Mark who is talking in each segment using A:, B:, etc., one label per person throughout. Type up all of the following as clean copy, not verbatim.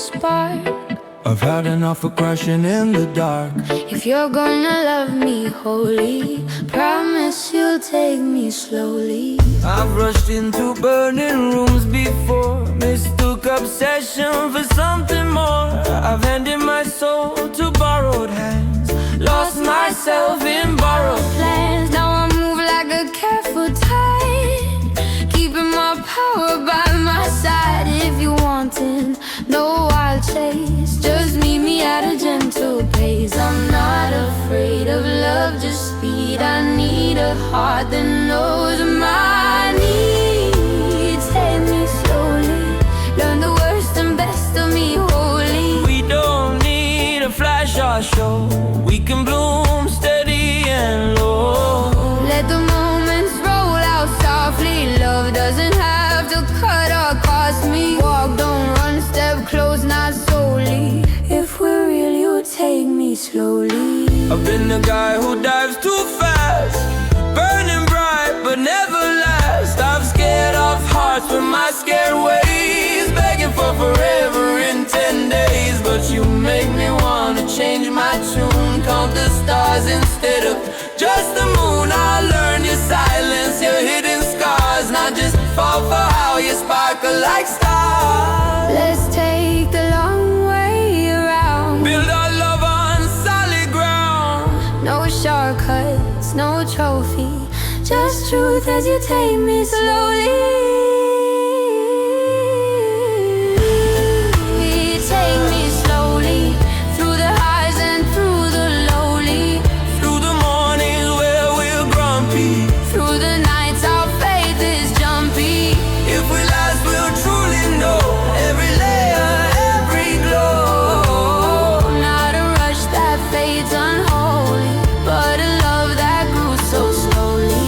A: spark.
B: I've had enough of crashing in the dark.
A: If you're gonna love me wholly, promise you'll take me slowly.
B: I've rushed into burning rooms before, mistook obsession for something more. I've handed my soul to borrowed hands, lost myself in borrowed
A: Plans, now I move like a careful tide, keeping my power by my side. If you wantin' no wild chase, just meet me at a gentle pace. I'm not afraid of love, just speed. I need a heart that knows my needs. Take me slowly, learn the worst and best of me wholly.
B: We don't need a flash or show, we can bloom steady and low.
A: Let the moments roll out softly. Love doesn't have to cut or cost me. Walk, don't run, step close, not solely. If we're real, you take me slowly.
B: I've been the guy who dives too fast, burning bright but never last. I've scared off hearts with my scared ways, begging for forever in 10 days. But you make me wanna change my tune, count the stars instead of just the moon. I learn your silence, your hidden scars, not just fall for how you sparkle like stars.
A: Let's take the long way around,
B: Build our love on solid ground.
A: no shortcuts, no trophy, just truth as you take me slowly. Take me slowly, through the highs and through the lowly,
B: Through the mornings where we're grumpy,
A: through the nights our faith is jumpy.
B: if we last we'll truly know every layer, every glow.
A: Not a rush that fades unholy, but a love that grew so slowly.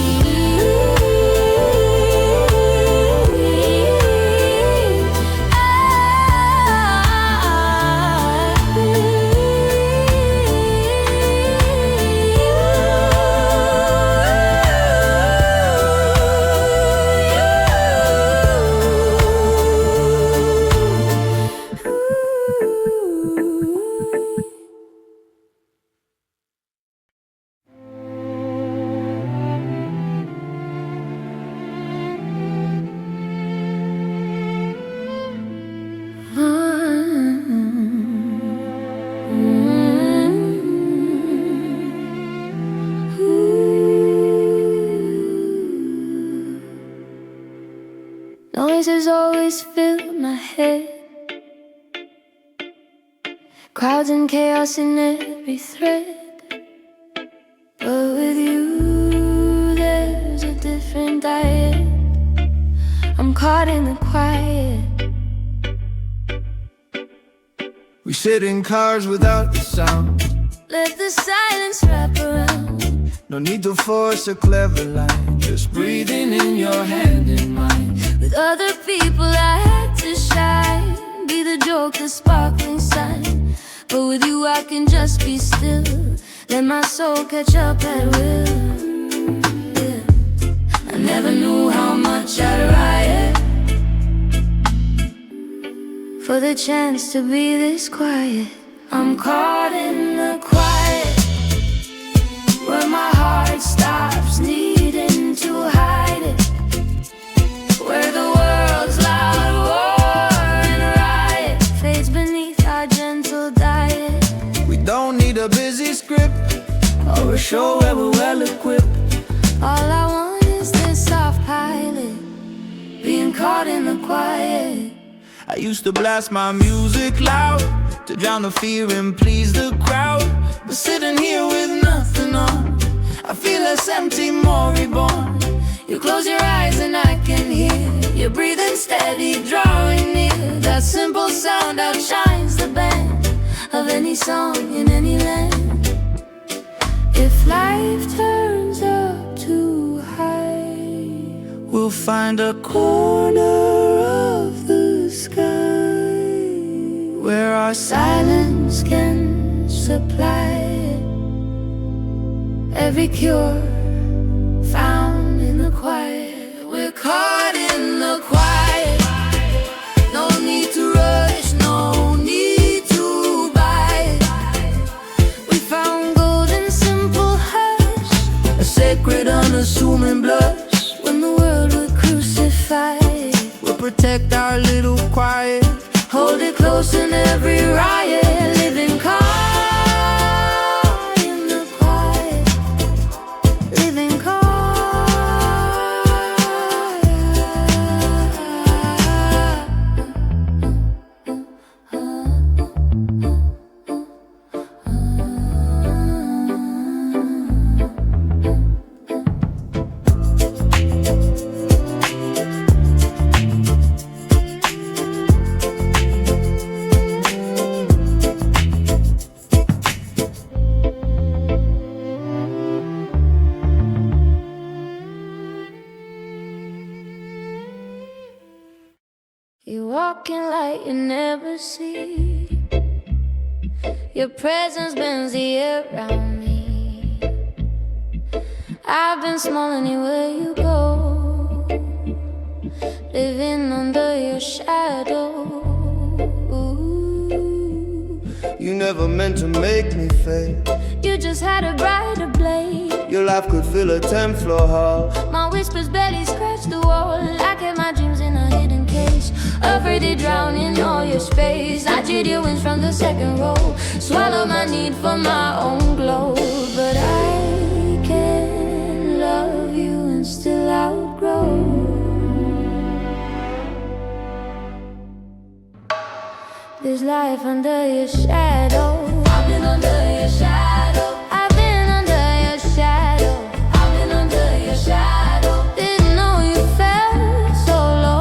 A: Noises always fill my head, crowds and chaos in every thread. But with you there's a different diet. I'm caught in the quiet.
B: We sit in cars without the sound,
A: Let the silence wrap around.
B: no need to force a clever line, just breathing in your hand in mine.
A: With other people I had to shine, be the joke, the sparkling sign. But with you I can just be still, let my soul catch up at will. Yeah. I never knew how much I'd riot for the chance to be this quiet. I'm caught in the quiet, where my heart stops needing to hide it, where the world's loud war and riot fades beneath our gentle diet.
B: We don't need a busy script or a show where we're well equipped.
A: All I want is this soft pilot, being caught in the quiet.
B: I used to blast my music loud to drown the fear and please the crowd. But sitting here with nothing on, I feel less empty, more reborn. You close your eyes and I can hear you breathing steady, drawing near. That simple sound outshines the band of any song in any land. If life turns up too high, We'll find a corner
A: of the sky where our silence can supply every cure found in the quiet. We're caught in the quiet, no need to rush, no need
B: protect our little quiet.
A: Hold it close in every riot. Living caught in the quiet. Living caught. You're walking like you never see. Your presence bends the air around me. I've been small anywhere you go, living under your shadow.
B: You never meant to make me fade.
A: You just had a brighter blade.
B: Your life could fill a 10th floor hall.
A: My whispers barely scratch the wall. I kept my dreams in a hidden cage, afraid to drown in all your space. I cheered your wings from the second row, swallow my need for my own glow. But I can love you and still outgrow. This life under your shadow. I've been under your shadow. I've been under your shadow. I've been under your shadow. Didn't know you felt so low.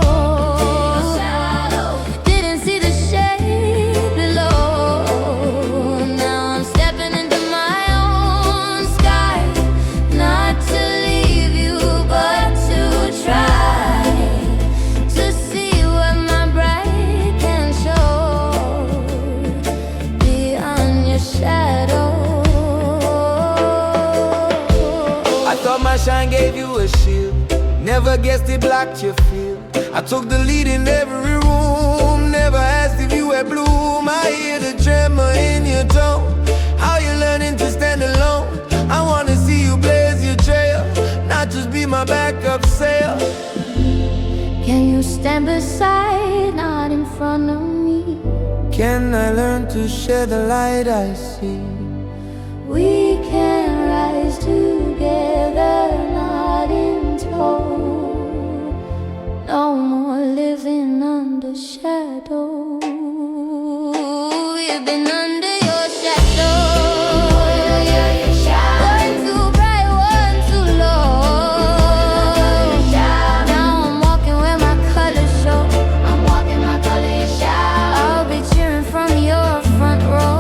A: Didn't see the shade below. Now I'm stepping into my own sky. Not to leave you, but to try to see what my bright can show beyond your shadow.
B: I thought my shine gave you a shield, never guessed it blocked your field. I took the lead in every room, never asked if you had bloom. I hear the tremor in your tone, how you learning to stand alone. I wanna see you blaze your trail, not just be my backup sail.
A: Can you stand beside, not in front of me?
B: Can I learn to share the light I see?
A: We can rise together, not in tow. No more living under shadow. We've been under your shadow. One too bright, one too low. Now I'm walking where my colors show. I'm walking my colors shout. I'll be cheering from your front row.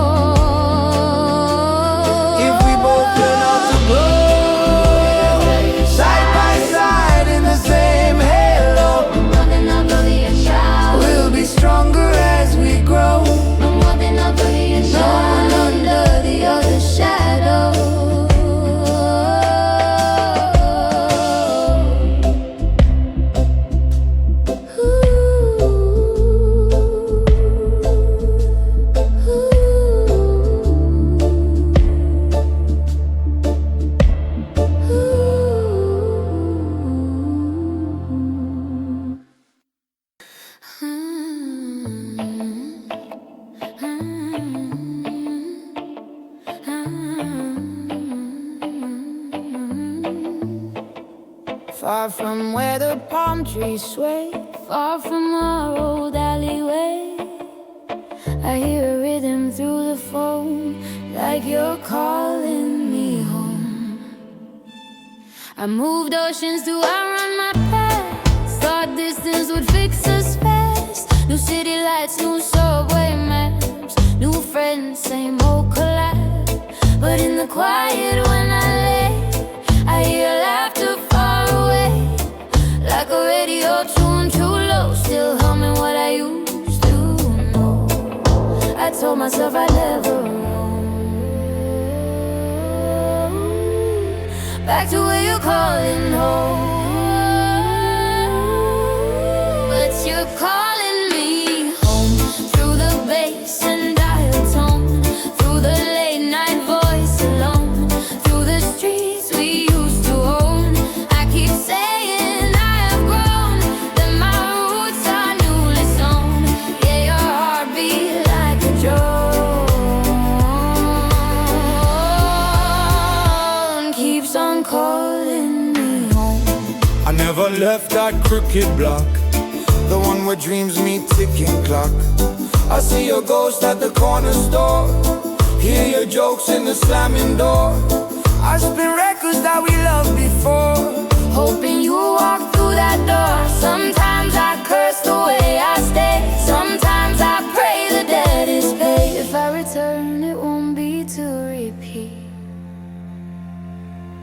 B: If we both turn out to glow, side by side in the same halo,
A: Nothing up over your shadow.
B: we'll be stronger as we grow.
A: Nothing up over your shadow. No one under the other shadow. Far from where the palm trees sway, far from our old alleyway, I hear a rhythm through the phone, like you're calling me home. I moved oceans to outrun my past, thought distance would fix us fast. New city lights, new subway maps, new friends, same old collab. But in the quiet when I lay, I hear laughter far away, like a radio tune too low, still humming what I used to know. I told myself I'd never roam back to where you're calling home, but you're calling me home through the bass and dial tone, through the late night voice alone, through the streets we used to own. I keep saying I have grown, that my roots are
B: left that crooked block, the one where dreams meet ticking clock. I see your ghost at the corner store, hear your jokes in the slamming door. I spin records that we loved before,
A: hoping you walk through that door. Sometimes I curse the way I stay, sometimes I pray the debt is paid. If I return, it won't be to repeat,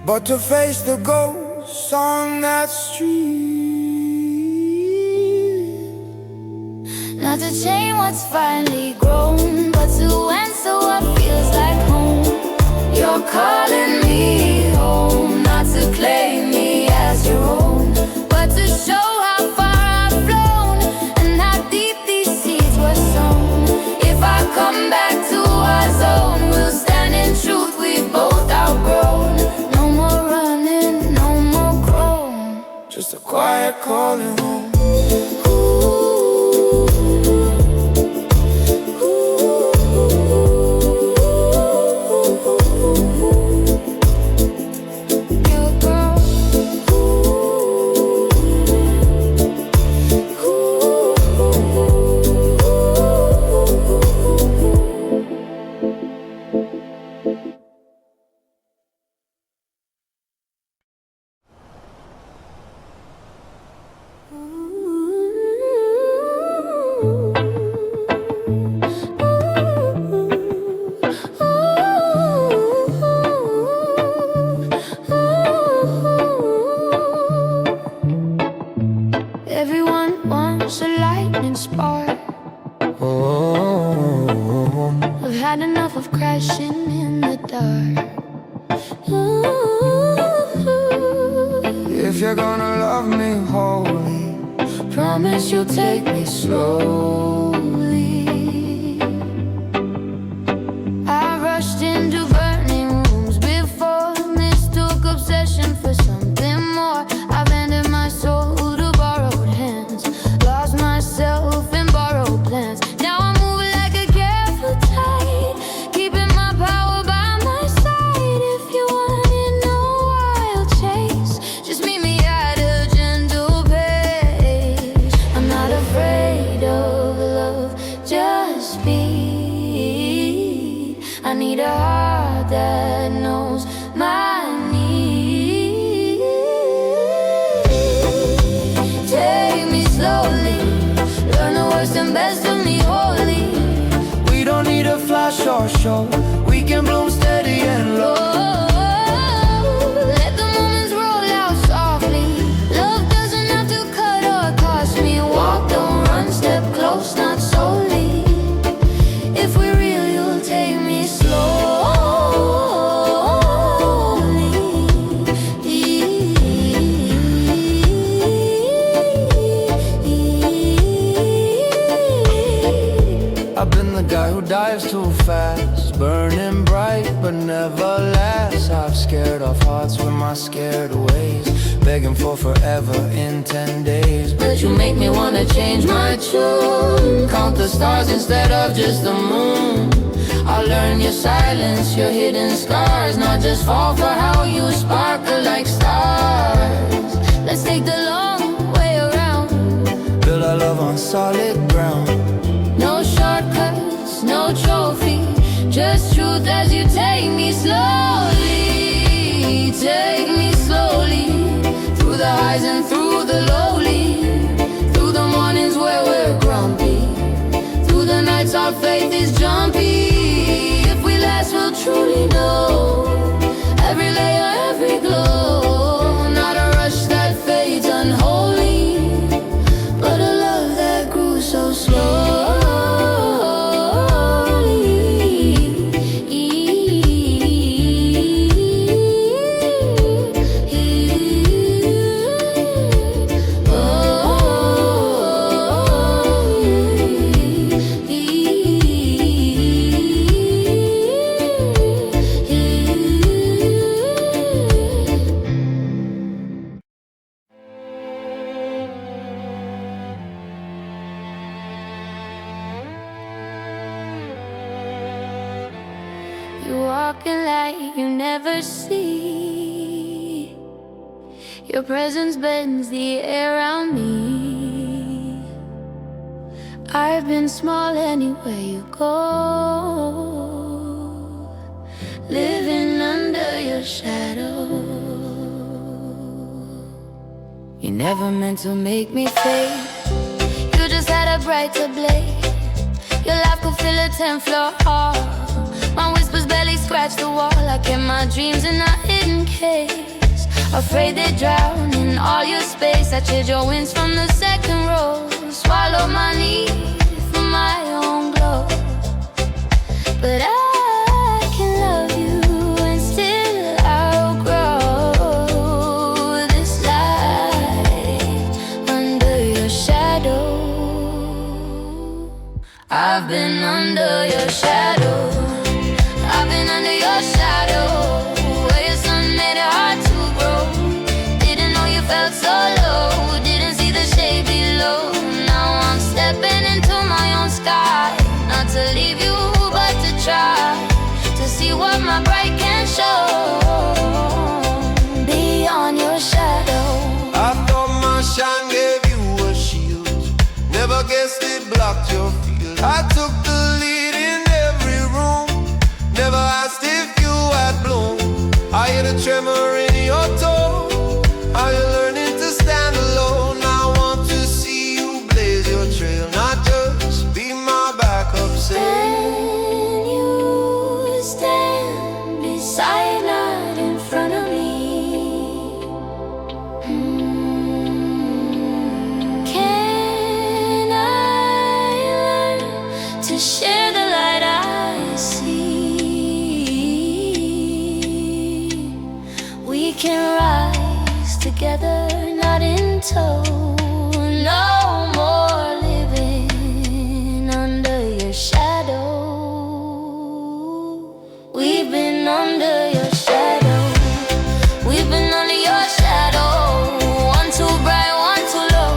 B: but to face the ghosts on that street.
A: not to change what's finally grown, but to answer what feels like home. You're calling me home, not to claim me as your own, but to show how far I've flown and how deep these seeds were sown. If I come back to our zone, we'll stand in truth we've both outgrown. No more running, no more grown,
B: just a quiet calling home.
A: everyone wants a lightning spark. I've had enough of crashing in the dark.
B: If you're gonna love me wholly,
A: promise you'll take me slowly. I rushed into burning rooms before, mistook obsession for something more. I've handed my soul to borrowed hands, lost myself in borrowed plans. Now I move like a careful tide, keeping my power by my side. If you wanna know I'll chase, just meet me at a gentle pace. I'm not afraid of love, just speed. I need a heart that knows my needs. Take me slowly, learn the worst and best of me wholly.
B: we don't need a flash or show. We can bloom steady and low.
A: Let the moments roll out softly. Love doesn't have to cut or cost me. Walk, don't run, step close, not solely. If we're real, you'll take me slowly.
B: I've been the guy who dives too fast, burning bright but never lasts. I've scared off hearts with my scared ways, begging for forever in 10 days.
A: But you make me wanna change my tune,
B: Count the stars instead of just the moon.
A: I learn your silence, your hidden scars, not just fall for how you sparkle like stars. Let's take the long way around.
B: Build our love on solid ground.
A: No shortcuts, no trophy, just truth as you take me slowly. Take me slowly, through the highs and through the lowly, through the mornings where we're grumpy, through the nights our faith is jumpy. If we last, we'll truly know every layer, every glow. Not a rush that fades unholy, but a love that grew so slowly. You're walking like you never see. Your presence bends the air around me. I've been small anywhere you go, living under your shadow. You never meant to make me fade. You just had a brighter blade. Your laugh could fill a 10th floor hall. My whispers barely scratch the wall. I kept my dreams in a hidden case, afraid they drown in all your space. I cheered your wins from the second row, swallow my need for my own glow. But I can love you and still outgrow this light under your shadow. I've been under your shadow. I've been under your shadow, where your sun made it hard to grow. Didn't know you felt so low, didn't see the shade below. Now I'm stepping into my own sky, not to leave you but to try to see what my bright can show beyond your shadow.
C: I thought my shine gave you a shield, never guessed it blocked your field. I took the lead in every room, never asked if you had bloom. I hear the tremor in your toe. Are you learning to stand alone? I want to see you blaze your trail, not just be my backup sail.
A: Can you stand beside, not in front of me? Can I learn to share the light I see? We can rise together, not in tow. No more living under your shadow. We've been under your shadow. We've been under your shadow. One too bright, one too low.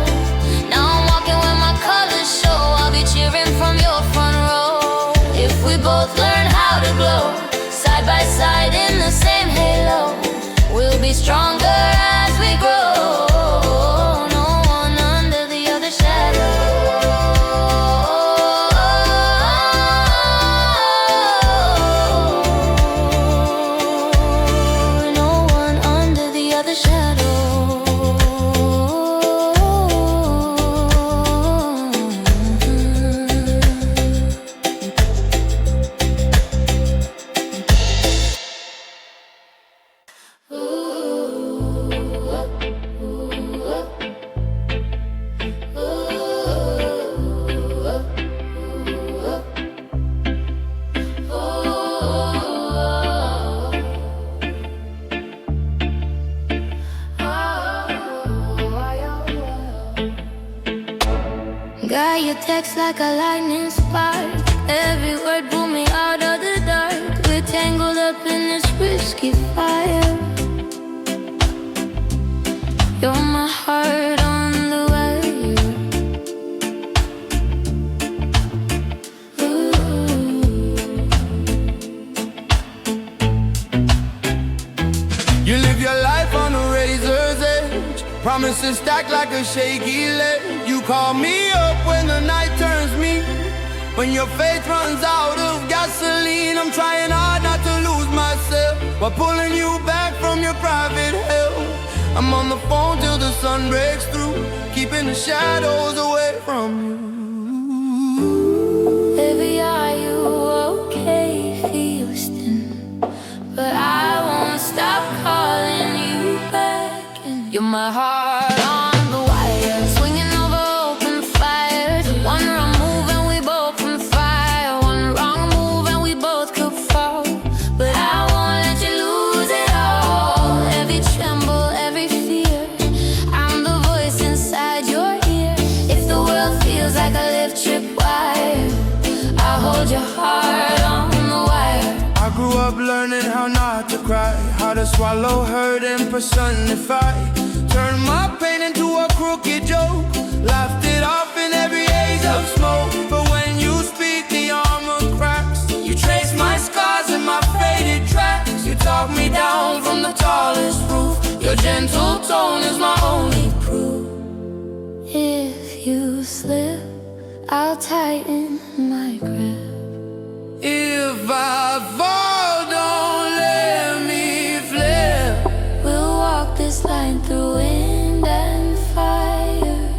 A: Now I'm walking where my colors show. I'll be cheering from your front row. If we both learn how to glow, side by side in the same halo, we'll be stronger as we grow. No one under the other shadow. No one under the other shadow. Got your text like a lightning spark. Every word pulled me out of the dark. We're tangled up in this risky fire. You're my heart on the wire.
C: You live your life on a razor's edge, promises stacked like a shaky ledge. You call me up when the night turns me, when your faith runs out of gasoline. I'm trying hard not to lose myself, while pulling you back from your private hell. I'm on the phone till the sun breaks through, keeping the shadows away from you.
A: Baby, are you okay, Houston? But I won't stop calling you back. And you're my heart on the wire, swinging over open fire. One wrong move and we both on fire. One wrong move and we both could fall. But I won't let you lose it all. Every tremble, every fear, I'm the voice inside your ear. If the world feels like a lift trip wire, I'll hold your heart on the wire.
C: I grew up learning how not to cry, how to swallow hurt and personify. Turned my pain into a crooked joke, laughed it off in every haze of smoke. But when you speak, the armor cracks. You trace my scars and my faded tracks. You talk me down from the tallest roof. Your gentle tone is my only proof.
A: If you slip, I'll tighten my grip.
C: If I fall, don't let me flip.
A: We'll walk this line through wind and fire.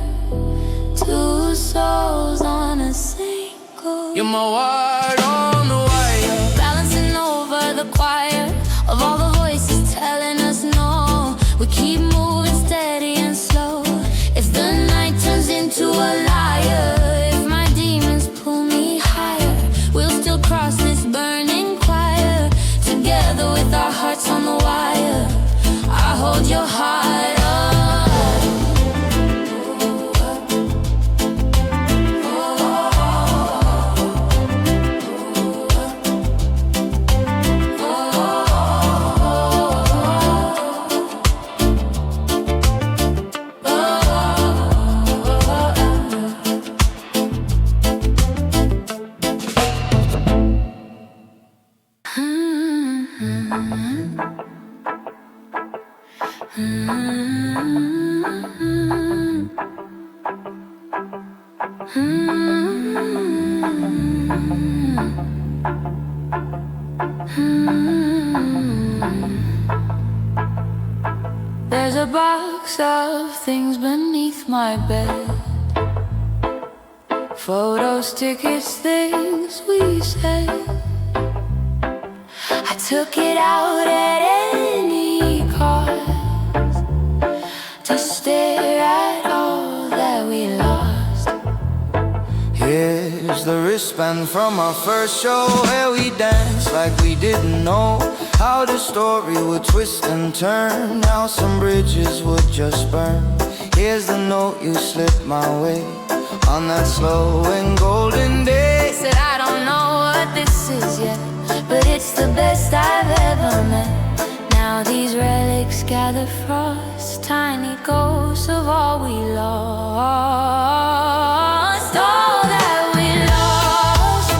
A: Two souls on a single.
C: You're my word on the wire.
A: Balancing over the choir of all the voices telling us no. We keep moving steady and slow. If the night turns into a liar, if my demons pull me higher, we'll still cross this burning choir. Together with our hearts on the wire, I hold your heart up. There's a box of things beneath my bed. Photos, tickets, things we said. I took it out at any cost to stare at all that we lost.
C: Here's the wristband from our first show, where we danced like we didn't know how the story would twist and turn, how some bridges would just burn. Here's the note you slipped my way on that slow and golden day.
A: Said I don't know what this is yet, but it's the best I've ever met. Now these relics gather frost, tiny ghosts of all we lost. All that we lost.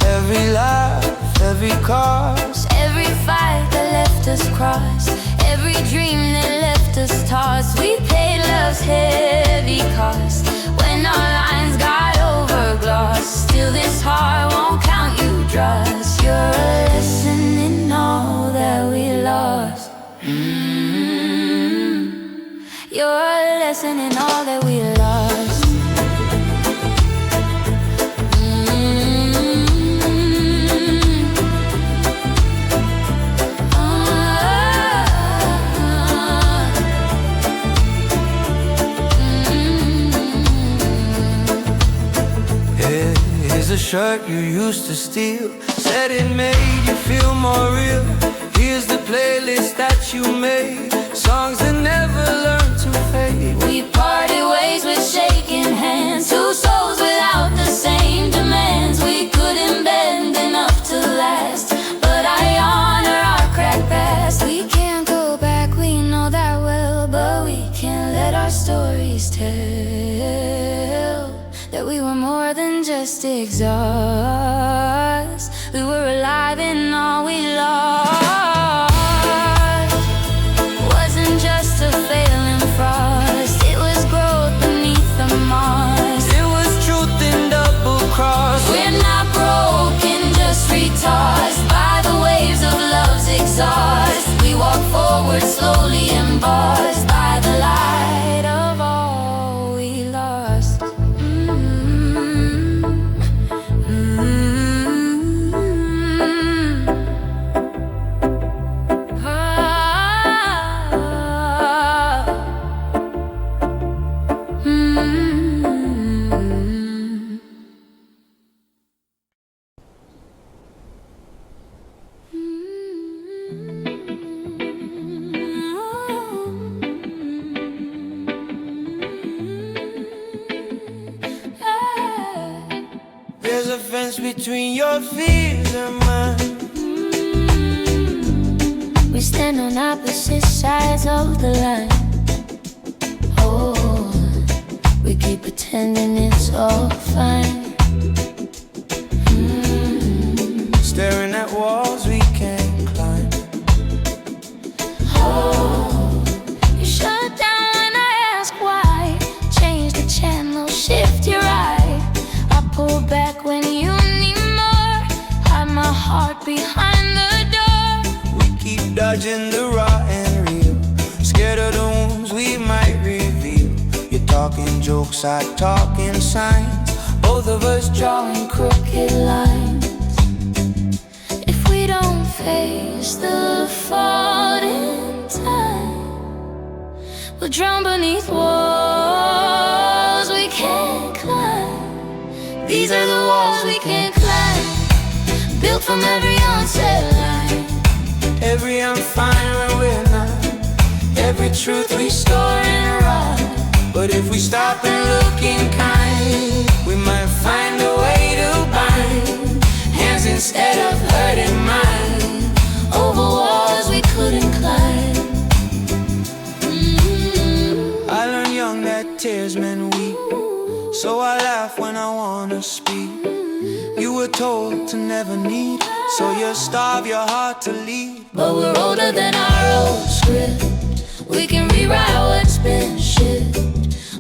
C: Every laugh, every cause,
A: every fight that left us crossed, every dream that left us tossed. We paid love's heavy cost when our lines got overglossed. Still this heart won't count you dross. You're a lesson in all that we lost. You're a lesson in all that we lost.
C: Here's a shirt you used to steal, said it made you feel more real. Here's the playlist that you made, songs that never learn to fade.
A: We parted ways with shaking hands, two souls without the same demands. We couldn't bend enough to last, but I honor our cracked past. We can't go back, we know that well, but we can't let our stories tell that we were more than just exhaust. We were alive in all we lost. Wasn't just a failing frost, it was growth beneath the moss.
C: It was truth in double cross.
A: We're not broken, just retossed by the waves of love's exhaust. We walk forward slowly embossed by the light of all we lost.
C: There's a fence between your fears and mine.
A: We stand on opposite sides of the line. Oh, we keep pretending it's all fine.
C: Staring at walls we can't climb.
A: Oh,
B: side talking signs, both of us drawing crooked lines.
A: If we don't face the fault in time, we'll drown beneath walls we can't climb. These are the walls we can't climb, built from every onset line.
B: Every I'm fine when we're not, every truth we store and ride. But if we stop and look in kind, we might find a way to bind hands instead of hurting mine,
A: over walls we couldn't climb.
B: I learned young that tears men weep, so I laugh when I wanna speak. You were told to never need, so you starve your heart to lead.
A: But we're older than our old script, we can rewrite what's been shipped.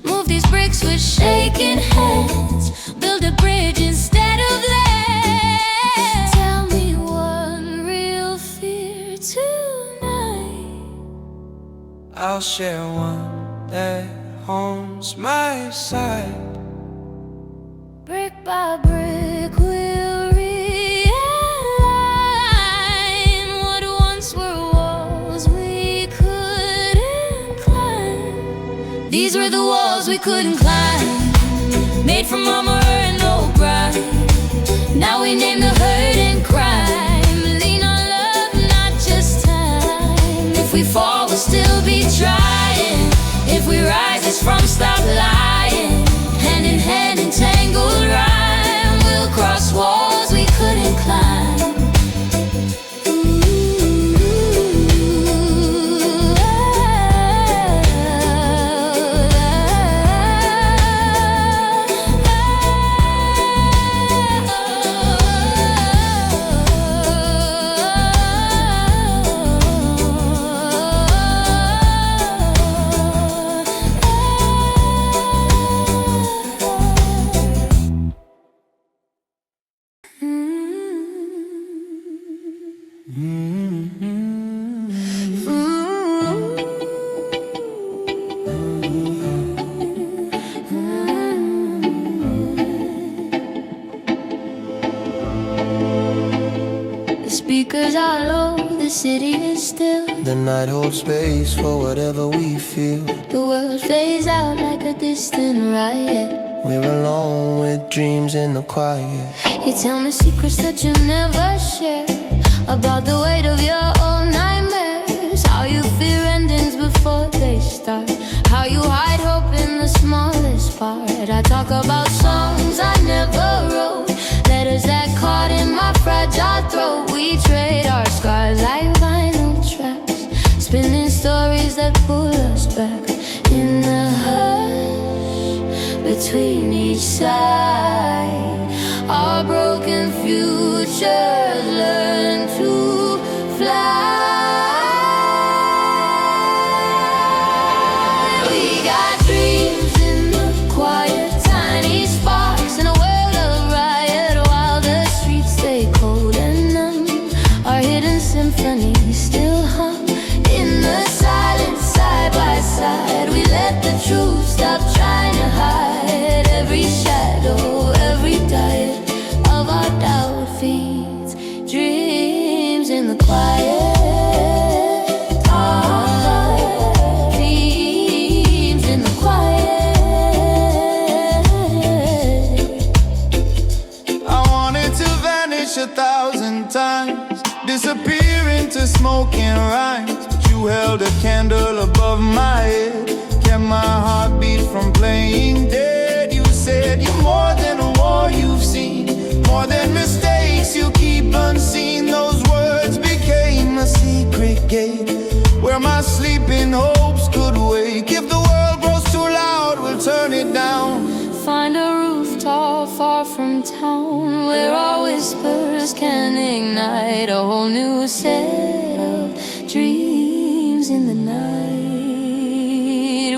A: Move these bricks with shaking hands, build a bridge instead of land. Tell me one real fear tonight.
B: I'll share one that haunts my side.
A: Brick by brick we'll realign what once were walls we couldn't climb. These were the walls we couldn't climb, made from armor and no grime. Now we name the hurt and crime, lean on love, not just time. If we fall, we'll still be trying. If we rise, it's from stop lying. Hand in hand, entangled rhyme, we'll cross walls we couldn't climb. Speakers are low, the city is still.
B: The night holds space for whatever we feel.
A: The world fades out like a distant riot.
B: We're alone with dreams in the quiet.
A: You tell me secrets that you never share, about the weight of your own nightmares. How you fear endings before they start, how you hide hope in the smallest part. I talk about songs I never wrote, letters that caught in my fragile throat. We trade our scars like vinyl tracks, spinning stories that pull us back. In the hush between each side, our broken futures learn to fly. We got dreams in the quiet, tiny sparks in a world of riot. While the streets stay cold and numb, our hidden symphony still hum. In the silence, side by side, we let the truth stop trying to hide. Every shadow, every diet of our doubt feeds dreams in the quiet. Dreams in the quiet.
C: I wanted to vanish 1,000 times, disappear into smoking rhymes, but you held a candle above my head, kept my heartbeat from playing dead. You said you're more than a war you've seen, more than mistakes you keep unseen. Those words became a secret gate where my sleeping hopes could wake. If the world grows too loud, we'll turn it down.
A: Find a rooftop far from town, where our whispers can ignite a whole new set of dreams in the night.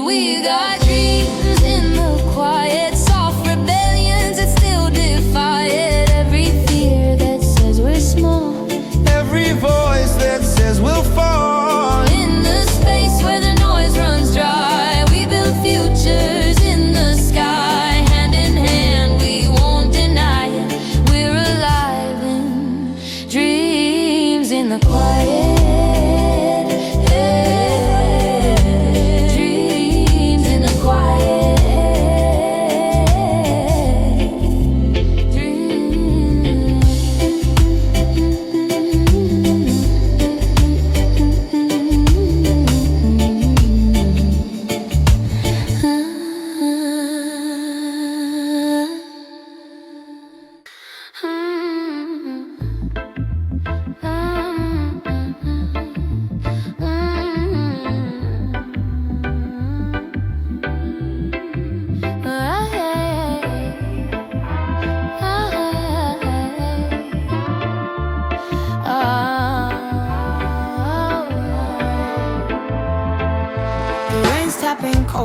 A: We got dreams in the quiet, soft rebellions that still defy it. Every fear that says we're small,
C: Every voice that says we'll fall.
A: in the space where the noise runs dry, we build futures in the sky.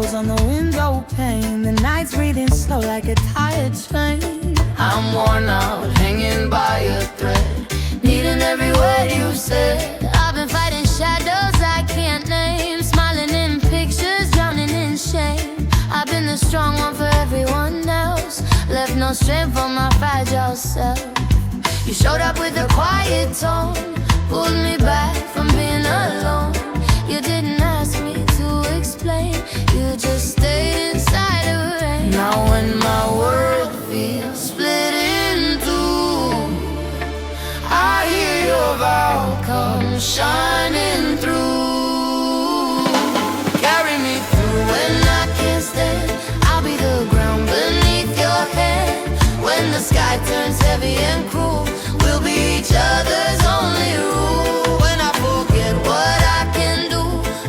A: shadows on the window pane. The night's breathing slow like a tired train. I'm worn out, hanging by a thread, needing every word you said. I've been fighting shadows I can't name, smiling in pictures, drowning in shame. I've been the strong one for everyone else, left no strength for my fragile self. You showed up with a quiet tone, pulled me back from being alone. You didn't ask me to explain, you just stayed inside the rain. Now when my world feels split in two, I hear your vow come shining through. Carry me through when I can't stand, I'll be the ground beneath your hand. When the sky turns heavy and cruel, we'll be each other's only rule. When I forget what I can do,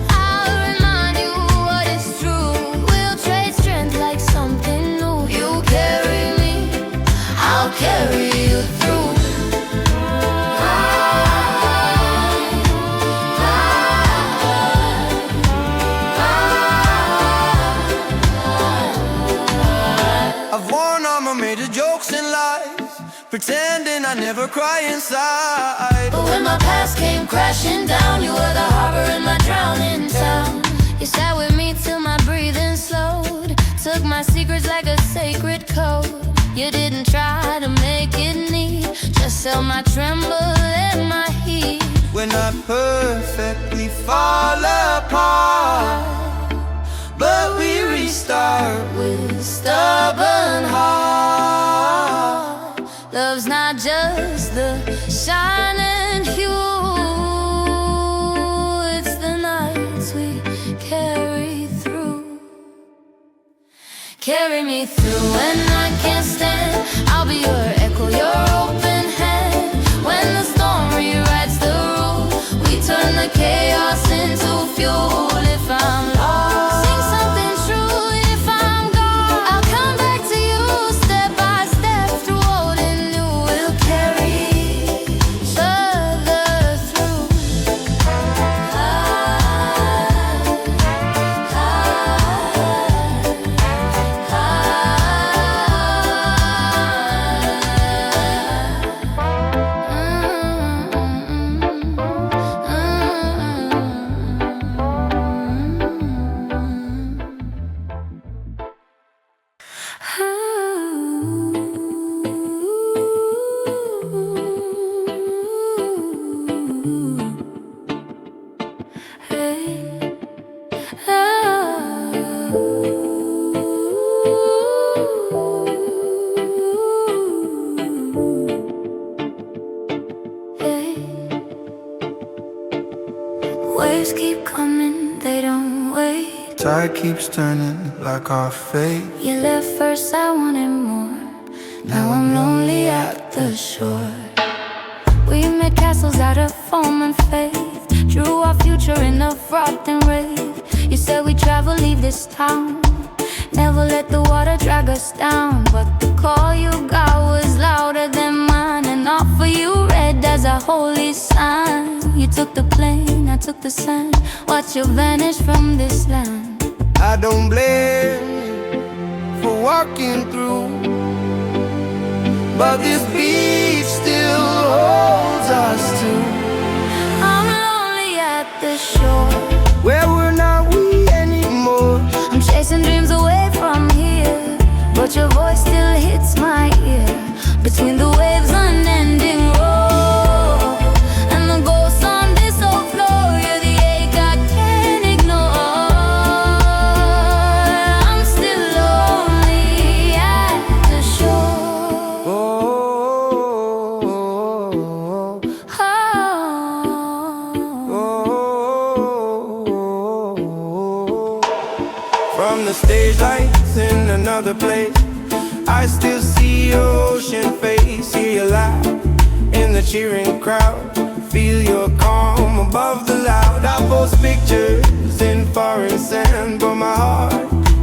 A: I'll remind you what is true. We'll trade strength like something new. You carry me, I'll carry you through.
C: I've worn all my major jokes and lies, pretending I never cry inside.
A: But when my past came crashing down, you were the harbor in my drowning town. You sat with me till my breathing slowed, took my secrets like a sacred code. You didn't try to make it neat, just held my tremble and my heat.
C: We're not perfect, we fall apart, but we restart with stubborn heart.
A: Love's not just the shining hue, it's the nights we carry through. Carry me through when I can't stand, I'll be your echo, your open hand. When the storm rewrites the rule, we turn the chaos into fuel. If I'm lost, sing something true. If I'm gone, I'll come back to you, step by step through old and new. We'll carry each other through. Waves keep coming, they don't wait.
C: Tide keeps turning like our fate.
A: You left first, I wanted more. Now I'm lonely at the shore. We made castles out of foam and faith, drew our future in a froth and rave. You said we travel, leave this town, never let the water drag us down. But the call you got was louder than mine, and all for you read as a holy sign. You took the plane, I took the sand, watch you vanish from this land.
C: I don't blame you for walking through, but this beach still holds us two.
A: I'm lonely at the shore,
C: where we're not we anymore.
A: I'm chasing dreams away from here, but your voice still hits my ear. Between the waves, unending roar, and the ghosts on this old floor. You're the ache I can't ignore. I'm still lonely at the shore.
C: From the stage lights in another place, I still see your ocean face. Hear you laugh in the cheering crowd, feel your calm above the loud. I post pictures in foreign sand, but my heart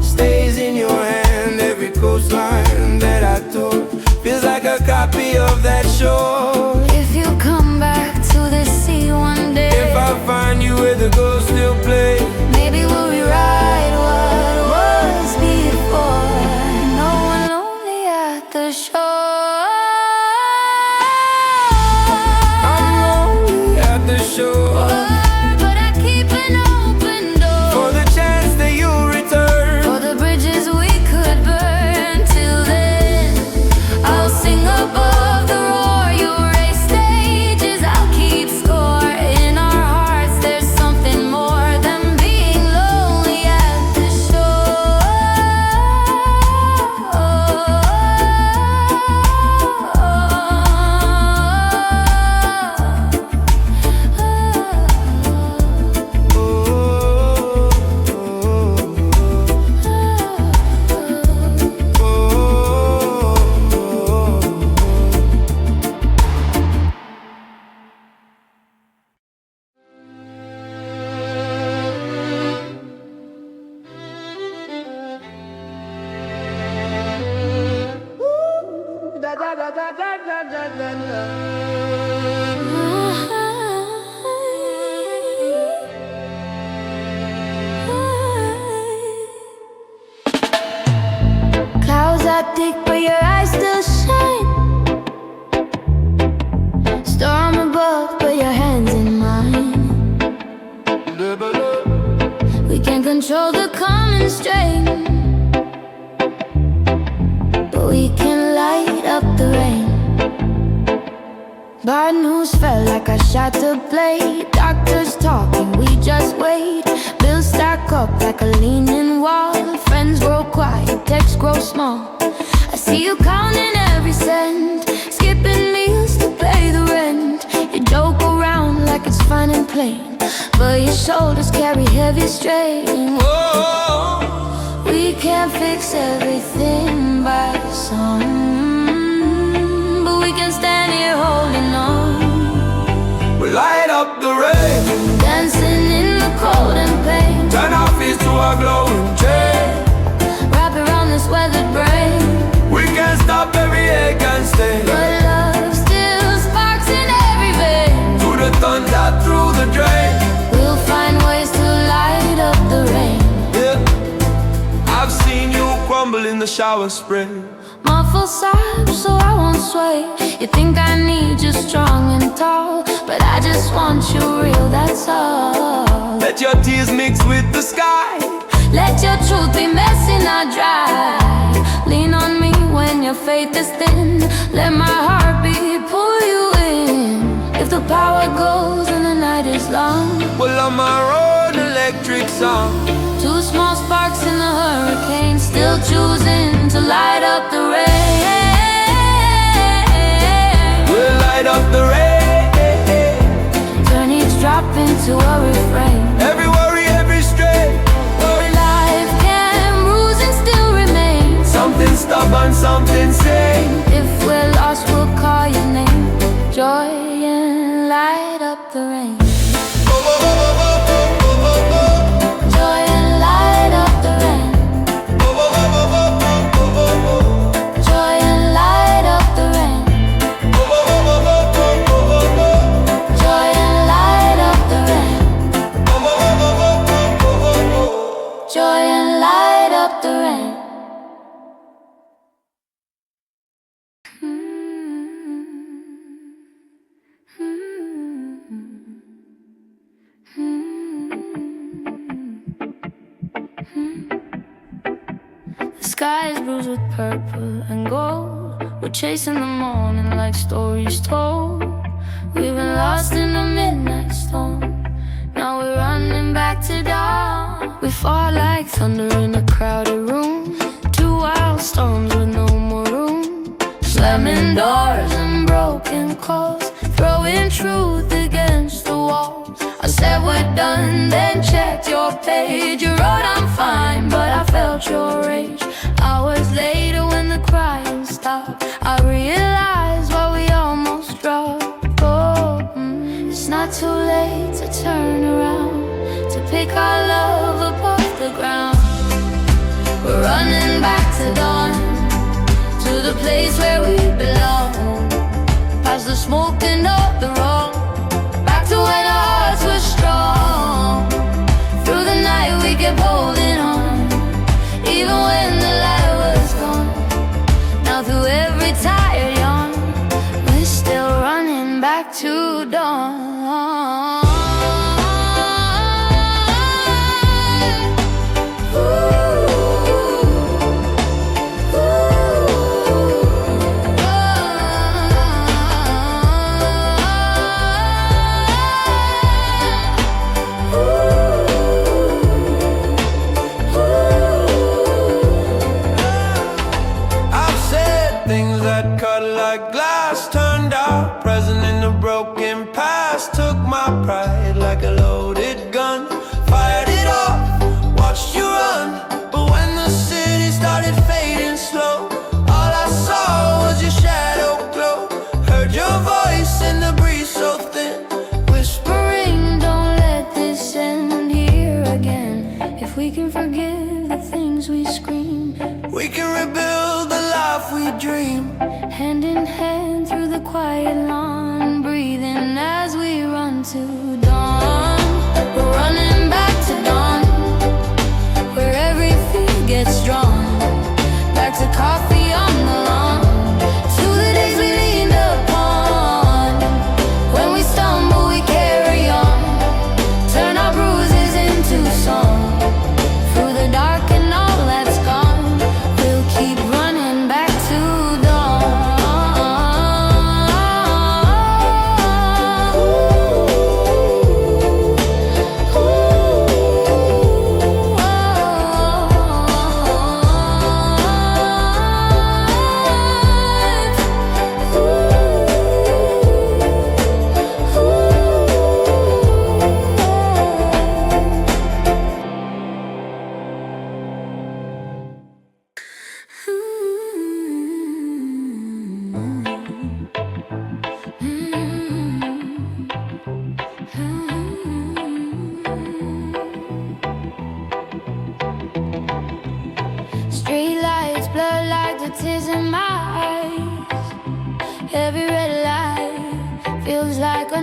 C: stays in your hand. Every coastline that I tour feels like a copy of that shore.
A: If you come back to the sea one day,
C: If I find you where the ghosts still play,
A: maybe we'll rewrite what
C: Da da da da da da da da da.
A: Clouds are thick, but your eyes still shine. Storm above, but your hands in mine. We can't control the common strain, but we can light up the rain. Bad news felt like a shattered blade. Doctors talking, we just wait. Bills stack up like a leaning wall. Friends grow quiet, texts grow small. I see you counting every cent, skipping meals to pay the rent. You joke around like it's fun and plain, but your shoulders carry heavy strain. Whoa. We can't fix everything by the sun, but we can stand here holding on.
C: We light up the rain,
A: dancing in the cold and pain.
C: turn our feet to a glowing chain.
A: Wrap around this weathered brain.
C: We can't stop every ache and stain,
A: but love still sparks in every vein.
C: through the thunder, through the drain.
A: We'll find ways to light up the rain.
C: Yeah, I've seen you crumble in the shower spray.
A: Muffle sobs so I won't sway. You think I need you strong and tall, but I just want you real, that's all.
C: Let your tears mix with the sky.
A: Let your truth be messy, not dry. Lean on me when your faith is thin. Let my heartbeat pull you in. If the power goes and the night is long,
C: well, on my road, electric song.
A: two small sparks in the hurricane, still choosing to light up the rain.
C: We'll light up the rain.
A: Turn each drop into a refrain.
C: Every worry, every strain.
A: Life can bruise and still remain.
C: Something stubborn, something sane.
A: If we're lost, we'll call your name. Joy and light up the rain. Joy and light up the rain. Joy and light up the rain. Joy and light up the rain. Joy and light up the rain. The sky is bruised with purple and gold. We're chasing the morning like stories told. We've been lost in the midnight storm. Now we're running back to dawn. We fall like thunder in a crowded room. Two wild storms with no more room. Slamming doors and broken calls, throwing truth against the walls. I said we're done, then checked your page. You wrote I'm fine, but I felt your rage. Hours later when the crying stopped, I realized why we almost dropped. It's not too late to turn around, to pick our love up off the ground. We're running back to dawn, to the place where we belong. Past the smoke and up the wrong, back to when our hearts were strong. Through the night we kept holding on, even when the light was gone. Now through every tired yawn, we're still running back to dawn.
C: Pride like a loaded gun, fired it off, watched you run. But when the city started fading slow, all I saw was your shadow glow. Heard your voice in the breeze so thin,
A: whispering, don't let this end here again. If we can forgive the things we scream,
C: we can rebuild the life we dream.
A: Hand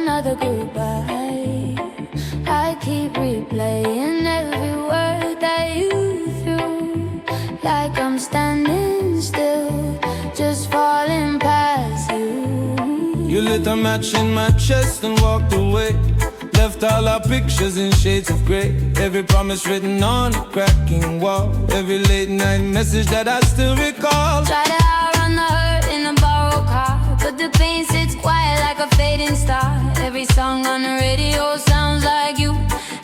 A: another goodbye. I keep replaying every word that you threw, like I'm standing still, just falling past you.
C: You lit a match in my chest and walked away. Left all our pictures in shades of grey. Every promise written on a cracking wall. Every late night message that I still recall.
A: Try to outrun the hurt in a borrowed car, but the pain sits quiet like a fading star. Every song on the radio sounds like you.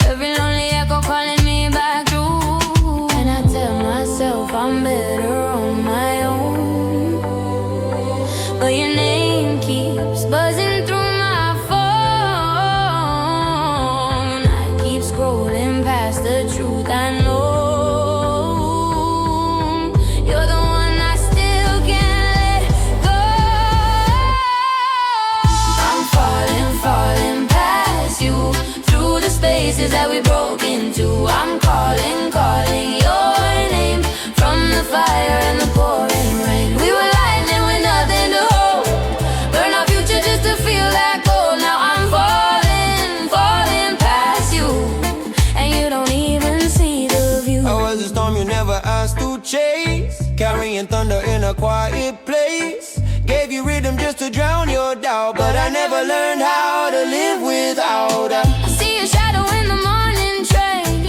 A: Every lonely echo calling me back through. And I tell myself I'm better on my own, but your name keeps buzzing through my phone. I keep scrolling past the truth I know. You're the one I still can't let go. I'm falling past you, through the spaces that we broke into. I'm calling your name from the fire and the pouring rain. We were lightning with nothing to hold, burn our future just to feel that gold. Now I'm falling past you, and you don't even see the view.
C: I was a storm you never asked to chase, carrying thunder in a quiet place. Gave you rhythm just to drown your doubt, but I never learned how to live without her.
A: I see a shadow in the morning train,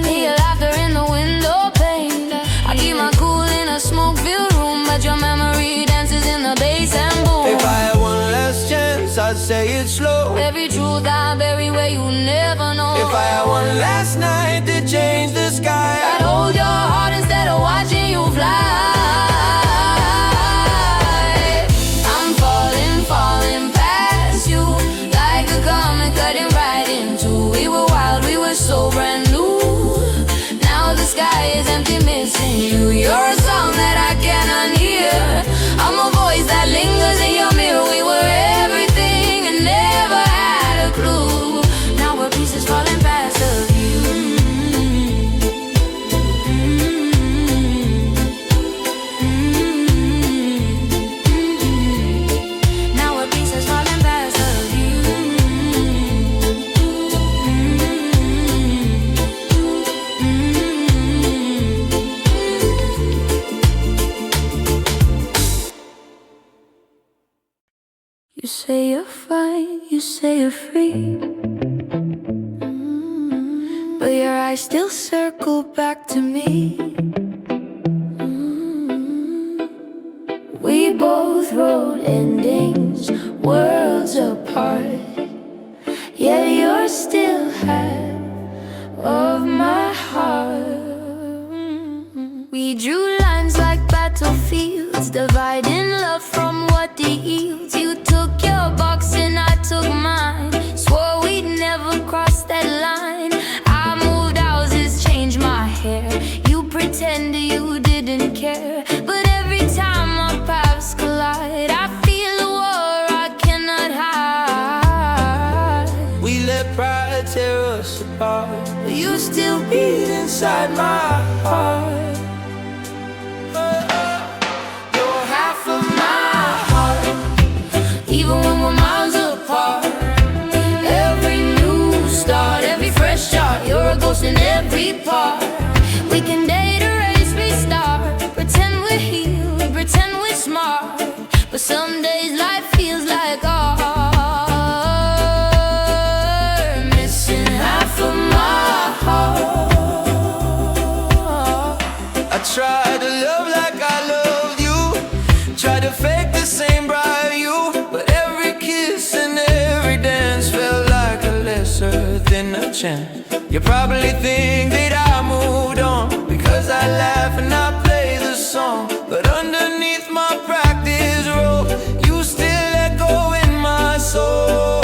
A: hear your laughter in the window pane. I keep my cool in a smoke-filled room, but your memory dances in the bass and boom.
C: If I had one last chance, I'd say it slow.
A: Every truth I bury where you never know.
C: If I had one last night to change the sky,
A: I'd hold your heart instead of watching you fly. I'm falling past you, like a comet cutting right into. We were wild, we were so brand new. Now the sky is empty, missing you. You're a song that I cannot hear. I'm a voice that lingers in your mirror. We were everything and never had a clue. Now we're pieces falling past the view. Now we're pieces falling past the view. You say you're fine, you say you're free, but your eyes still circle back to me. We both wrote endings, worlds apart, yet you're still half of my heart. We drew lines like battlefields, dividing love from what it yields. You took your box and I took mine, swore we'd never cross that line. I moved houses, changed my hair, you pretended you didn't care. But every time our paths collide, I feel a war I cannot hide.
C: we let pride tear us apart, but you still beat inside my heart.
A: You're half of my heart, even when we're miles apart. Every new start, every fresh start, you're a ghost in every part. We can date, erase, restart, pretend we're healed, pretend we're smart, but some days life feels like art. Missing half of my heart.
C: I tried to love like I loved you, tried to fake the same bright you, but every kiss and every dance felt like a lesser than a chance. You probably think that I moved on because I laugh and I play the song, but underneath my practice roll, you still echo in my soul.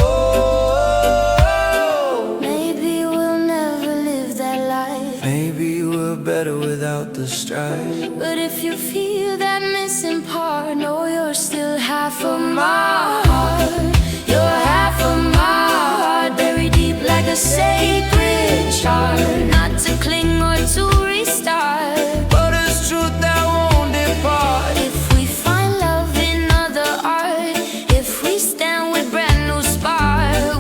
A: Maybe we'll never live that life,
C: Maybe we're better without the strife.
A: but if you feel that missing part, know you're still half of my heart. You're half of my heart, buried deep like a sacred chart, not to cling or to restart.
C: But it's truth that won't depart.
A: If we find love in other art, if we stand with brand new spark,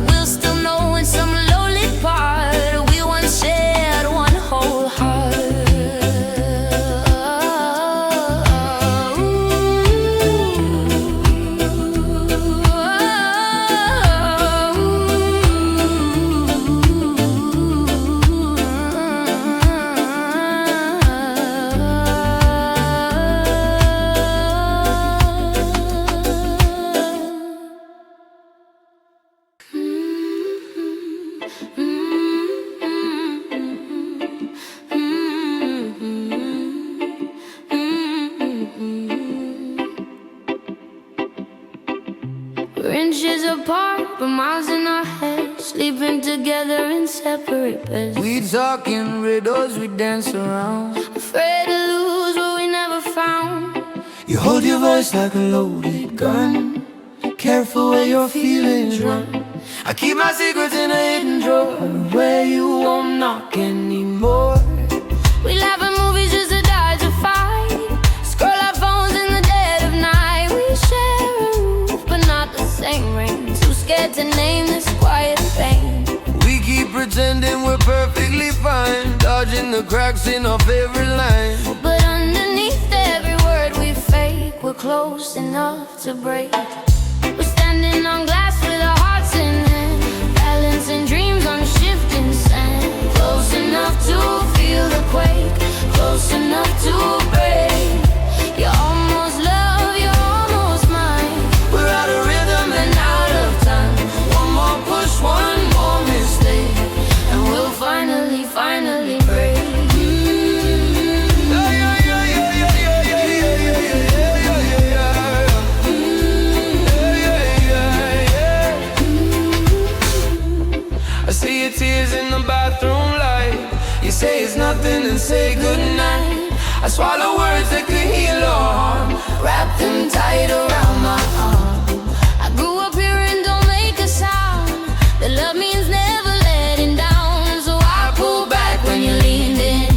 A: We're inches apart, but miles in our heads, sleeping together in separate beds.
C: We talk in riddles, we dance around,
A: afraid to lose what we never found.
C: You hold your voice like a loaded gun, careful where your feelings run. I keep my secrets in a hidden drawer, where you won't knock anymore.
A: We laugh at movies just to die to fight, scroll our phones in the dead of night. We share a roof, but not the same rain, too scared to name this quiet pain.
C: We keep pretending we're perfectly fine, dodging the cracks in our favorite line.
A: But underneath every word we fake, we're close enough to break. We're standing on glass with our hearts in hand, balancing dreams on shifting sand. Close enough to feel the quake, close enough to break. You're almost love, you're almost mine.
C: We're out of rhythm
A: And out of time,
C: one more push, one more mistake,
A: and we'll finally, finally break.
C: I see your tears in the bathroom light. You say it's nothing and say goodnight. I swallow words that could heal our harm,
A: Wrap them tight around my arm. I grew up hearing don't make a sound, that love means never letting down. So I pulled back when you leaned in,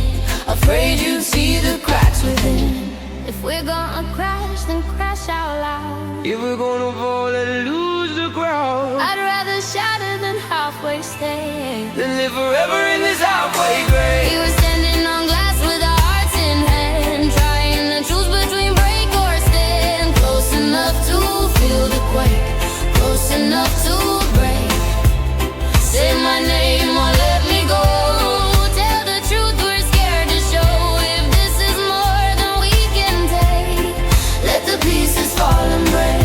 A: afraid you'd see the cracks within. If we're gonna crash, then crash out loud.
C: if we're gonna fall and lose the crowd,
A: I'd rather shatter than halfway stay.
C: then live forever in this halfway grave.
A: We were standing on glass with our hearts in hand, trying to choose between break or stand. Close enough to feel the quake, close enough to break. Say my name or let me go. Tell the truth, we're scared to show. If this is more than we can take, let the pieces fall and break.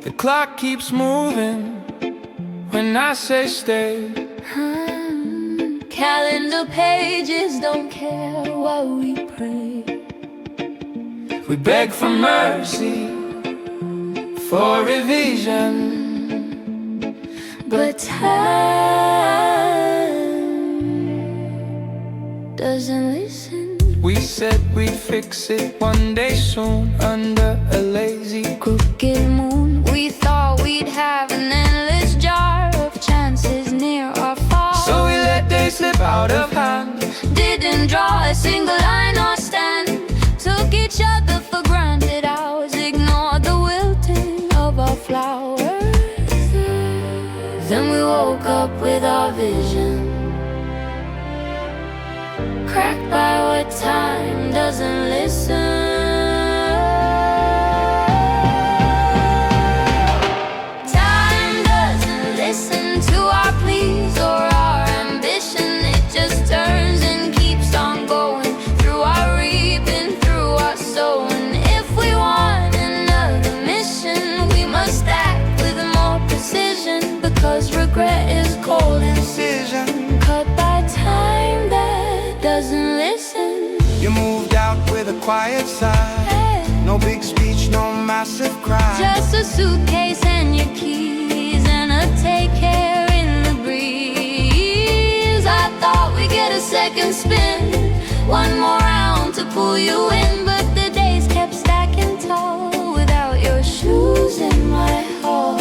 C: The clock keeps moving when I say stay.
A: Calendar pages don't care what we pray.
C: We beg for mercy, for revision,
A: But time doesn't listen.
C: we said we'd fix it one day soon, under a lazy
A: Crooked moon, we thought we'd have an endless jar of chances near or far.
C: so we let days slip out of hand.
A: Didn't draw a single line or stand, took each other for granted hours, ignored the wilting of our flowers. Then we woke up with our vision, cracked by what time doesn't listen. Time doesn't listen to our pleas or our ambition. It just turns and keeps on going, through our reaping, through our sowing. If we want another mission, we must act with more precision, because regret is cold incision, cut by time that doesn't listen.
C: You moved out with a quiet sigh, no big speech, no massive cry.
A: Just a suitcase and your keys, and a take care in the breeze. I thought we'd get a second spin, one more round to pull you in, but the days kept stacking tall without your shoes in my hall.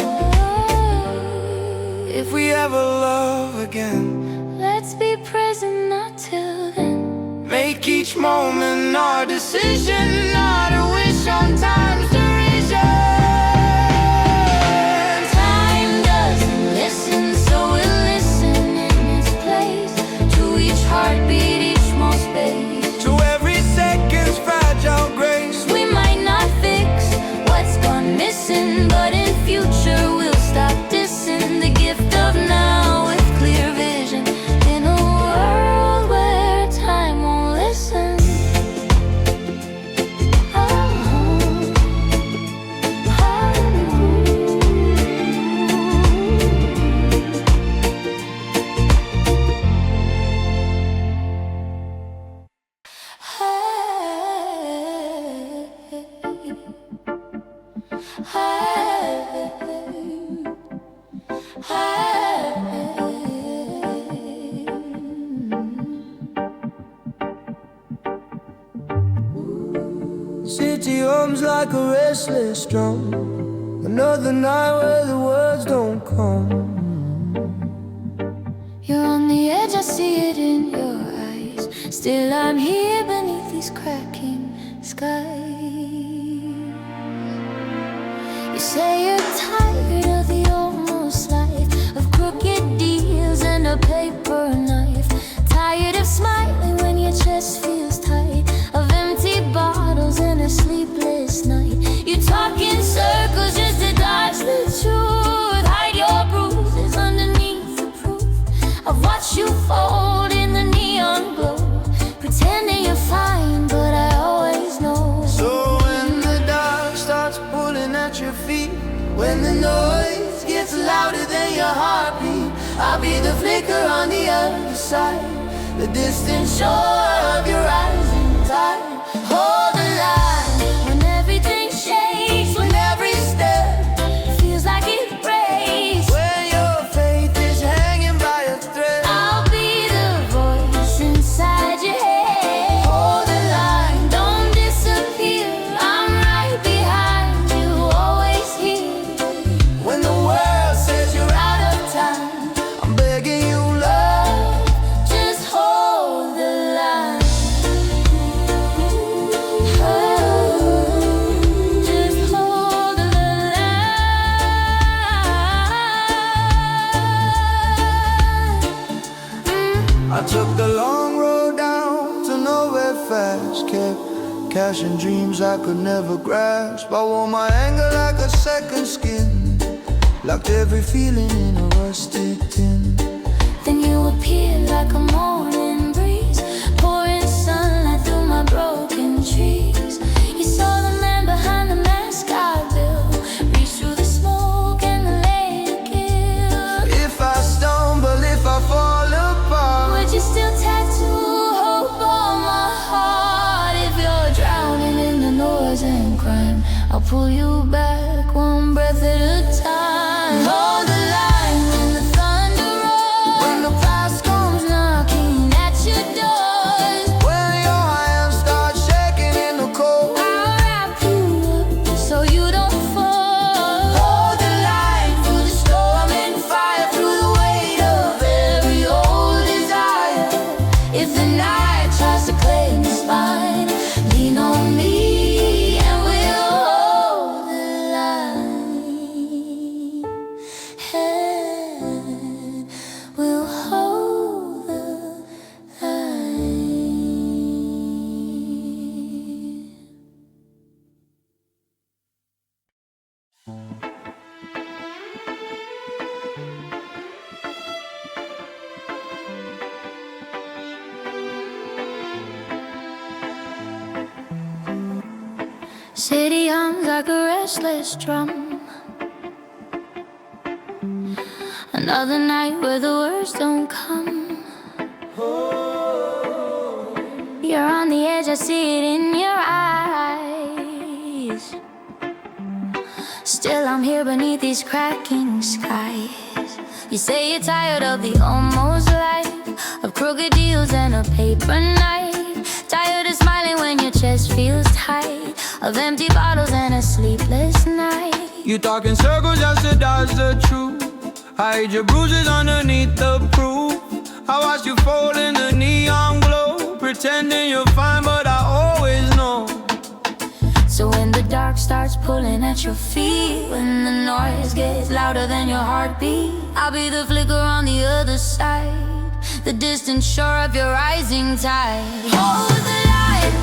C: If we ever love again,
A: let's be present, not till then.
C: make each moment our decision, not a wish on time's duration.
A: Time doesn't listen, so we'll listen in its place, to each heartbeat, each more space.
C: To every second's fragile grace, City hums like a restless drum. Another night where the words don't come.
A: You're on the edge, I see it in your eyes. Still I'm here beneath these cracking skies. You say you're tired of the almost life, of crooked deals and a paper knife. Tired of smiling when your chest feels tight, of empty bottles and a sleepless night. You talk in circles just to dodge the truth. Hide your bruises underneath the proof of what you fold in the neon glow. Pretending you're fine, but I always know.
C: So when the dark starts pulling at your feet, when the noise gets louder than your heartbeat, I'll be the flicker on the other side, the distant shore of your rising tide. Hold the line when everything shakes, when every step feels like it breaks. When your faith is hanging by a thread,
A: I'll be the voice inside your head. Hold the line, don't disappear. I'm right behind you, always here.
C: when the world says you're out of time, I'm begging you, love,
A: Just hold the line. Oh, just hold the line.
C: I took the long road down to nowhere fast, kept cashing dreams I could never grasp. I wore my anger like a second skin, locked every feeling in a rusted tin.
A: Then you appear like a morning breeze, pouring sunlight through my broken trees. You saw the man behind the mask I built, reach through the smoke and the later kill.
C: If I stumble, if I fall apart,
A: Would you still tattoo hope on my heart? If you're drowning in the noise and crime, I'll pull you back one breath at a time. Hold the line when the thunder roars,
C: when the past comes
A: knocking at your doors.
C: when your hands start shaking in the cold.
A: I'll wrap you up so you don't fall.
C: Hold the line through the storm and fire, through the weight of every old desire.
A: If the night tries to claim your spine, lean on me and we'll hold the line. And we'll hold the line. City hums like a restless drum. Another night where the words don't come. You're on the edge, I see it in your eyes. Still I'm here beneath these cracking skies. You say you're tired of the almost life, of crooked deals and a paper knife. Tired of smiling when your chest feels tight, of empty bottles and a sleepless night.
C: You talk in circles just to dodge the truth. Hide your bruises underneath the proof. I watch you fold in the neon glow, pretending you're fine, but I always know.
A: So when the dark starts pulling at your feet, when the noise gets louder than your heartbeat, I'll be the flicker on the other side, the distant shore of your rising tide. Hold the light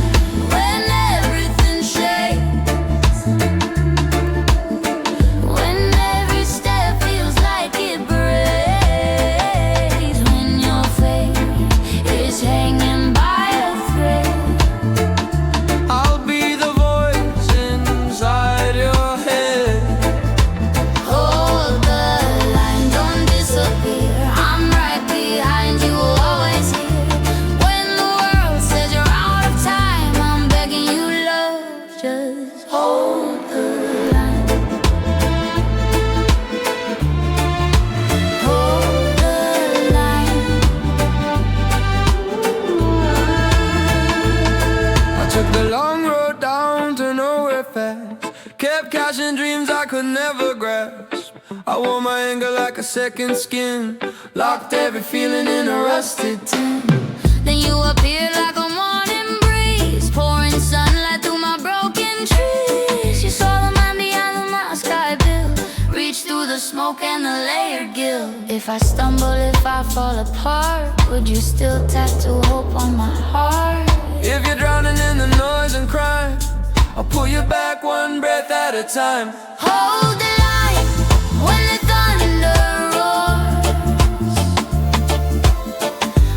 A: when everything shakes, when every step feels like it breaks, when your faith is hanging by a thread.
C: I'll be the voice inside your head.
A: Hold the line, don't disappear. I'm right behind you, always here. When the world says you're out of
C: cash and dreams I could never grasp. I wore my anger like a second skin, locked every feeling in a rusted tin.
A: Then you appear like a morning breeze, pouring sunlight through my broken trees. You saw the man behind the mask I built, reach through the smoke and the layered guilt. If I stumble, if I fall apart, would you still tattoo hope on my heart?
C: If you're drowning in the noise and crime, I'll pull you back one breath at a time.
A: Hold the line when the thunder roars,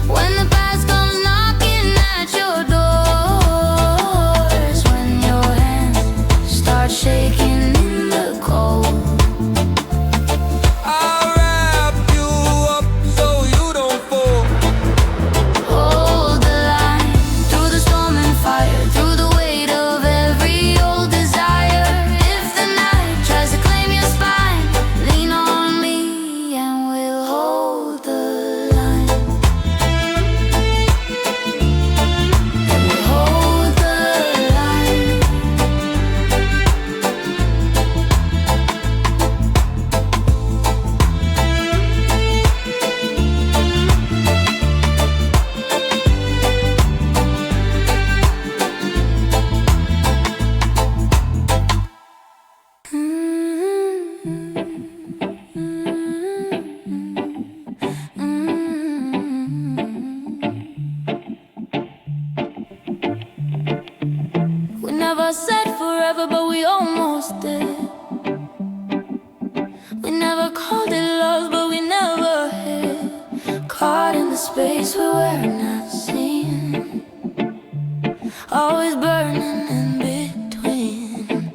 A: when the past comes knocking at your doors, when your hands start shaking in the cold.
C: I'll wrap you up so you don't fall.
A: Hold the line through the storm and fire, through the weight of every old desire. If the night tries to claim your spine, lean on me and we'll hold the line. And we'll hold the line. We never said forever, but we almost did. We never called it love, but we never hid. Caught in the space we were not seen, always burning in between.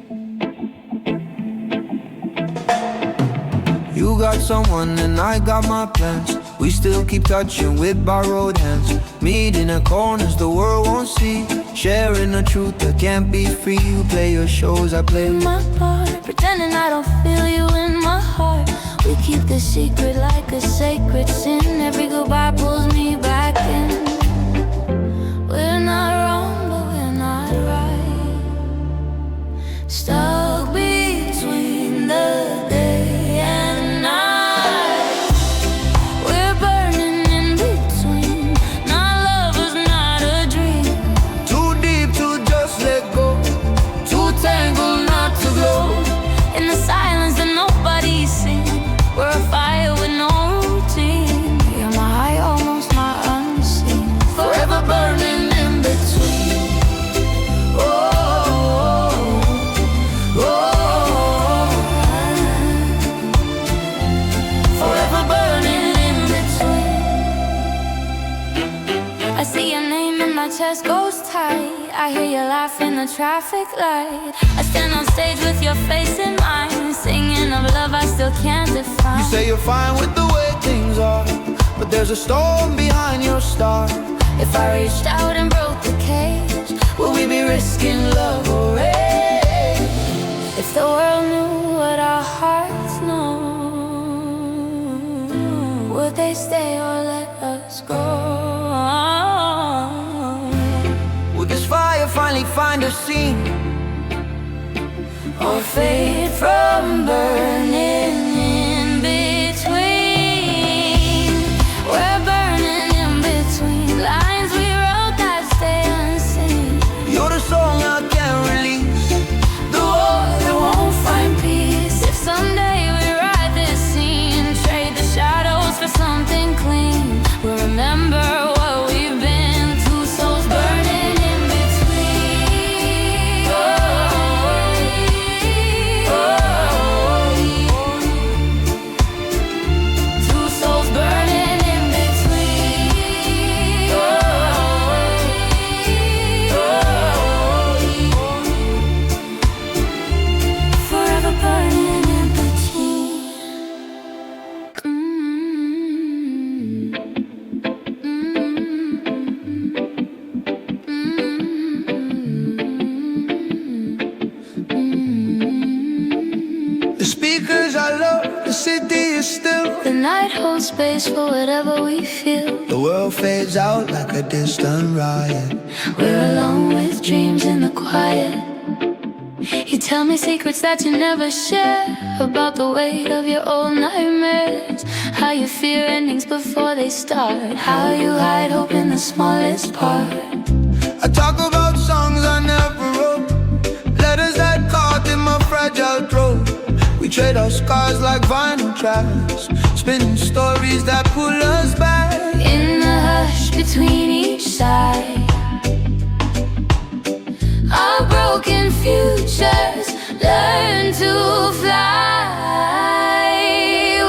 C: You got someone and I got my plans. We still keep touching with borrowed hands, meeting at corners the world won't see, sharing a truth that can't be free. You play your shows, I play
A: My part, pretending I don't feel you in my heart. We keep the secret like a sacred sin. Every goodbye pulls me back in. We're not wrong, but we're not right. Stuck between the day and night. We're burning in between. Not lovers, not a dream.
C: too deep to just let go, too tangled not to glow.
A: In the silence that nobody's seen, we're a fire with no routine. You're my high, almost my unseen.
C: Forever burning in between.
A: Oh, oh, oh. Forever burning in between. I see your name and my chest goes tight. I hear you laugh in the traffic light. I stand on stage with your face in mine, singing of love I still can't define.
C: You say you're fine with the way things are, but there's a storm behind your star.
A: If I reached out and broke the cage, would we be risking love or rage? If the world knew what our hearts know, would they stay or let us go?
C: Would this fire finally find a scene,
A: Or fade from burning in between? We're burning in between lines we wrote that stay unseen.
C: you're the song I can't release,
A: The war that won't find peace. If someday we write this scene, trade the shadows for something clean, we'll remember what we've been. Two souls burning in between. Oh, oh, oh. Two souls burning in between. Oh, oh, oh. Forever burning in between.
C: the speakers I love, the city is still.
A: The night holds space for whatever we feel.
C: The world fades out like a distant riot.
A: We're alone with dreams in the quiet. You tell me secrets that you never share, about the weight of your old nightmares, how you fear endings before they start, how you hide hope in the smallest part.
C: I talk about songs I never wrote, letters that caught in my fragile throat. We trade our scars like vinyl tracks, spinning stories that pull us back.
A: In the hush between each side, our broken futures learn to fly.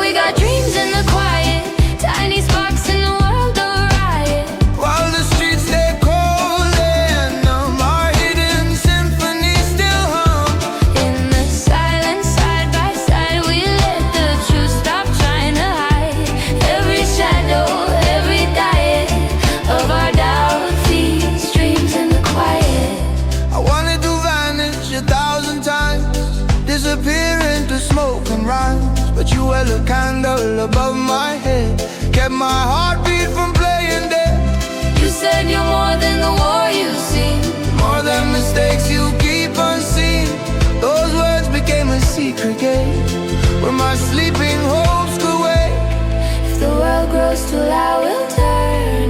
A: We got dreams in the quiet, tiny sparks in the world of riot.
C: While the streets stay cold and numb, our hidden symphony still hum.
A: In the silence, side by side, we let the truth stop trying to hide. Every shadow, every diet of our doubt feeds dreams in the quiet.
C: I wanted to vanish 1,000 times, disappear into smoke and rhymes, but you held a candle above my head, kept my heartbeat from playing dead.
A: You said you're more than the war you see,
C: More than mistakes you keep unseen. Those words became a secret gate where my sleeping hopes could wait.
A: if the world grows too loud, we'll turn.